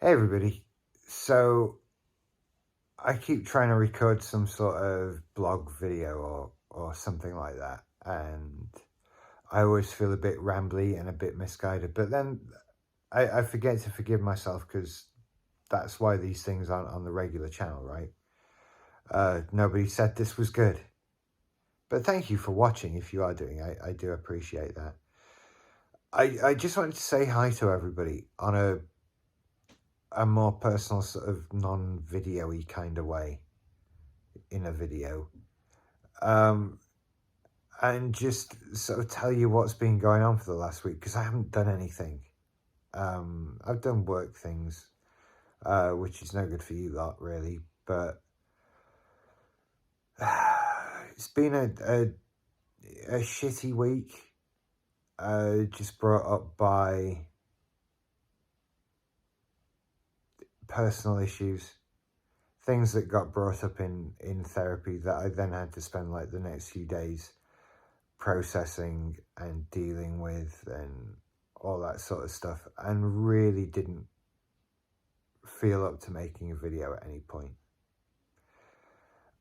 Hey everybody. So I keep trying to record some sort of blog video or something like that, and I always feel a bit rambly and a bit misguided. But then I forget to forgive myself because that's why these things aren't on the regular channel, right? Nobody said this was good. But thank you for watching if you are doing. I do appreciate that. I just wanted to say hi to everybody on a more personal sort of non-video-y kind of way in a video. Um, and just sort of tell you what's been going on for the last week because I haven't done anything. I've done work things, which is no good for you lot, really. But it's been a shitty week, just brought up by personal issues, things that got brought up in therapy that I then had to spend like the next few days processing and dealing with and all that sort of stuff, and really didn't feel up to making a video at any point.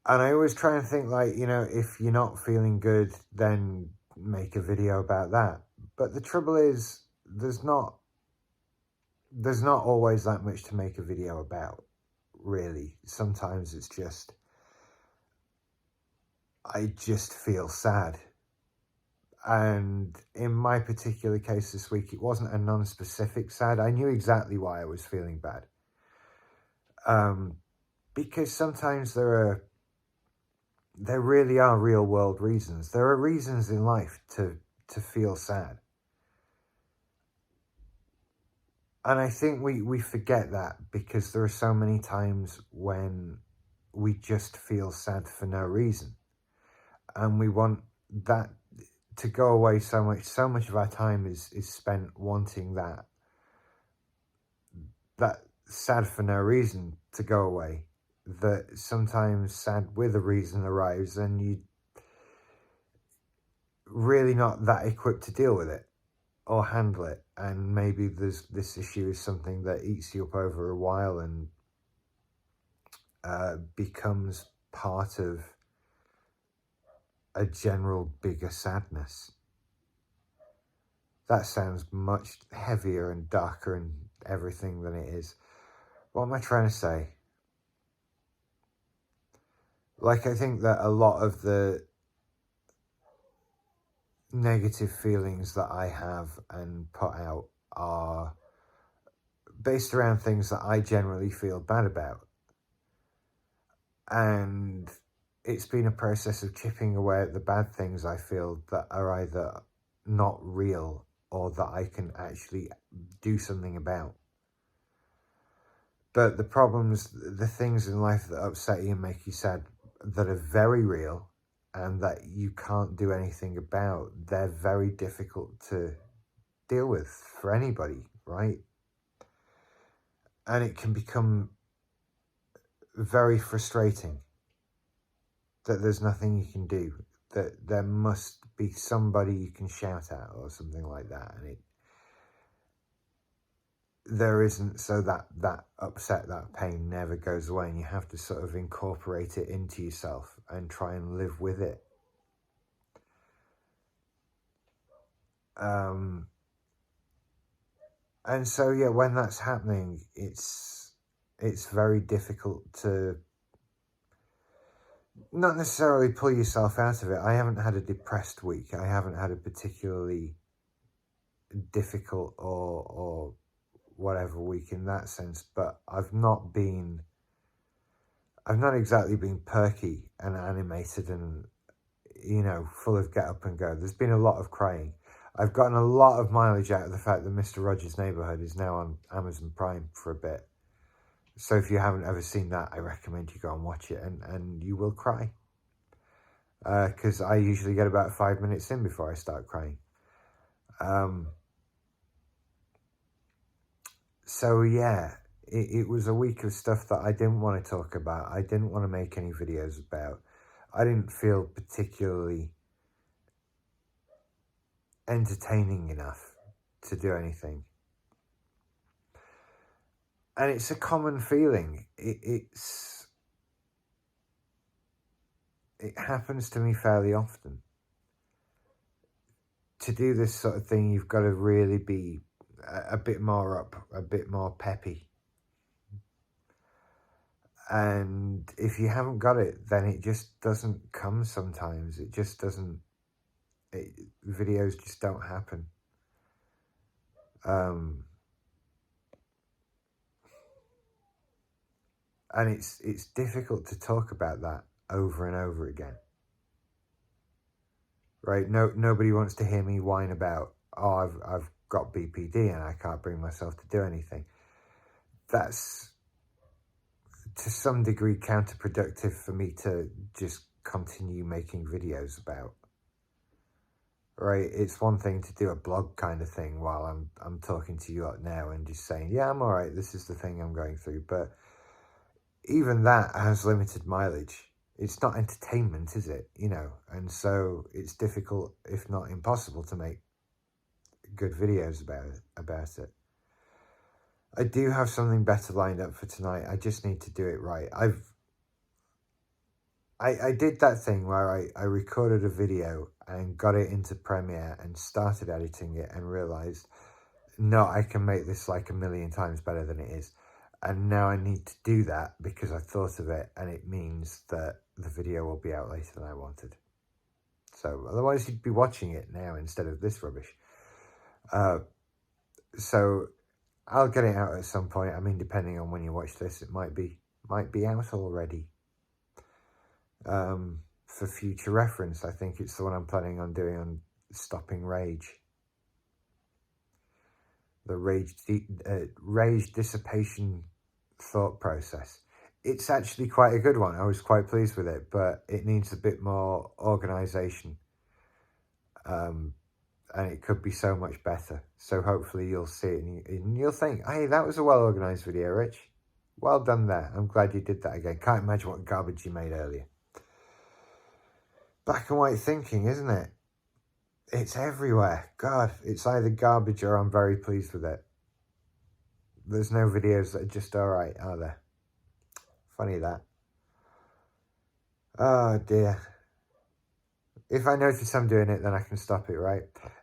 And I always try and think, like, if you're not feeling good, then make a video about that. But the trouble is, there's not always that much to make a video about, really. Sometimes it's just, I just feel sad. And in my particular case this week, it wasn't a non-specific sad. I knew exactly why I was feeling bad. Because sometimes there really are real world reasons. There are reasons in life to feel sad. And I think we forget that because there are so many times when we just feel sad for no reason. And we want that to go away so much. So much of our time is spent wanting that sad for no reason to go away, that sometimes sad with a reason arrives and you really not that equipped to deal with it or handle it, and maybe this issue is something that eats you up over a while and becomes part of a general bigger sadness. That sounds much heavier and darker and everything than it is. What am I trying to say? Like, I think that a lot of the negative feelings that I have and put out are based around things that I generally feel bad about. And it's been a process of chipping away at the bad things I feel that are either not real or that I can actually do something about. But the problems, the things in life that upset you and make you sad, that are very real and that you can't do anything about, they're very difficult to deal with for anybody, right? And it can become very frustrating that there's nothing you can do, that there must be somebody you can shout at or something like that, and there isn't, so that upset, that pain never goes away, and you have to sort of incorporate it into yourself and try and live with it. And so, yeah, when that's happening, it's very difficult to not necessarily pull yourself out of it. I haven't had a depressed week. I haven't had a particularly difficult or whatever week in that sense, but I've not exactly been perky and animated and, full of get up and go. There's been a lot of crying. I've gotten a lot of mileage out of the fact that Mr. Rogers' Neighborhood is now on Amazon Prime for a bit. So if you haven't ever seen that, I recommend you go and watch it, and you will cry. Because I usually get about 5 minutes in before I start crying. So yeah, it was a week of stuff that I didn't want to talk about. I didn't want to make any videos about. I didn't feel particularly entertaining enough to do anything. And it's a common feeling. It happens to me fairly often. To do this sort of thing, you've got to really be a bit more up, a bit more peppy. And if you haven't got it, then it just doesn't come sometimes. It just doesn't, videos just don't happen. And it's difficult to talk about that over and over again. Right? Nobody wants to hear me whine about, oh, I've got BPD and I can't bring myself to do anything. That's to some degree counterproductive for me to just continue making videos about. Right? It's one thing to do a blog kind of thing while I'm talking to you up now and just saying, yeah, I'm all right, this is the thing I'm going through. But even that has limited mileage. It's not entertainment, is it? You know, and so it's difficult, if not impossible, to make good videos about it. I do have something better lined up for tonight. I just need to do it right. I did that thing where I recorded a video and got it into Premiere and started editing it and realized, no, I can make this like a million times better than it is. And now I need to do that because I thought of it, and it means that the video will be out later than I wanted. So otherwise you'd be watching it now instead of this rubbish. So I'll get it out at some point. I mean, depending on when you watch this, it might be out already. For future reference, I think it's the one I'm planning on doing on stopping rage. The rage dissipation thought process. It's actually quite a good one. I was quite pleased with it, but it needs a bit more organization. And it could be so much better. So hopefully you'll see it and you'll think, hey, that was a well-organized video, Rich. Well done there. I'm glad you did that again. Can't imagine what garbage you made earlier. Black and white thinking, isn't it? It's everywhere. God, it's either garbage or I'm very pleased with it. There's no videos that are just all right, are there? Funny that. Oh, dear. If I notice I'm doing it, then I can stop it, right?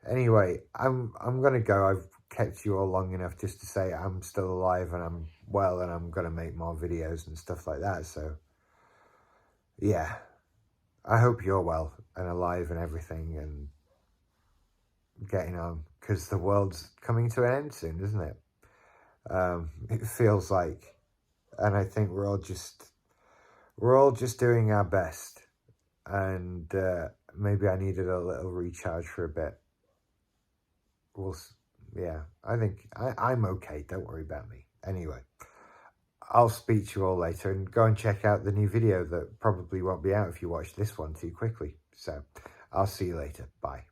Anyway, I'm going to go. I've kept you all long enough just to say I'm still alive and I'm well and I'm going to make more videos and stuff like that. So, yeah. I hope you're well and alive and everything and getting on, because the world's coming to an end soon, isn't it? It feels like, and I think we're all just doing our best, and maybe I needed a little recharge for a bit. Yeah, I think I'm okay. Don't worry about me. Anyway, I'll speak to you all later, and go and check out the new video that probably won't be out if you watch this one too quickly. So I'll see you later. Bye.